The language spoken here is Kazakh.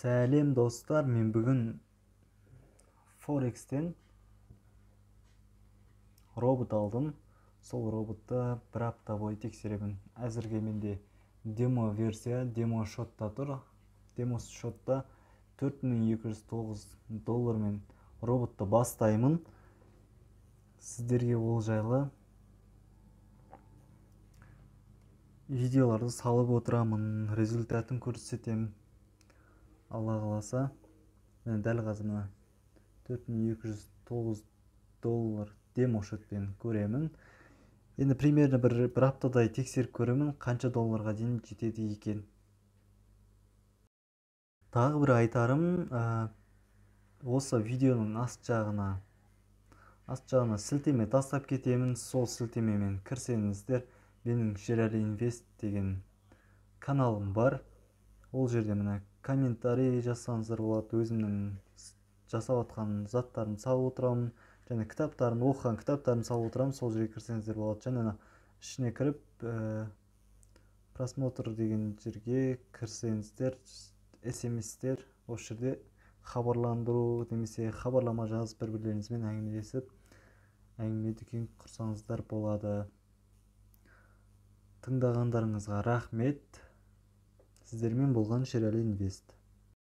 Сәлем достар, мен бүгін Forex'тен робот алдым. Сол роботты бір апта бойы тексеремін. Әзірге менде демо версия, демо шотта тұр. Демо шотта $4209 роботты бастаймын. Сіздерге ол жайлы видеоларды салып отырамын, результатын көрсетемін. Алла қаласа, мен дәл қазір мына $4209 демо шотпен көремін. Енді примерно бір аптадай тексеріп көремін, қанша долларға дейін жетеді екен. Тағы бір айтарым, осы видеоның аст жағына сілтеме тастап кетемін. Сол сілтемемен кірсеңіздер, менің Шерәлі Инвест деген каналым бар. Ол жерде мына комментарий жазсаңыздар болады. Өзімнің жасап жатқан заттарын салып отырамын, және кітаптарын, оқыған кітаптарын салып отырамын. Сол жерге кірсеңіздер болады. Және ішіне кіріп просмотр деген жерге кірсеңіздер, SMS-тер, осы жерде хабарландыру немесе хабарлама жазып бір-бірлеріңізбен әңгімелесіп, әңгіме-дүкен құрсаңыздар болады. Тыңдағандарыңызға рахмет. Сіздермен болған Шерәлі Инвест.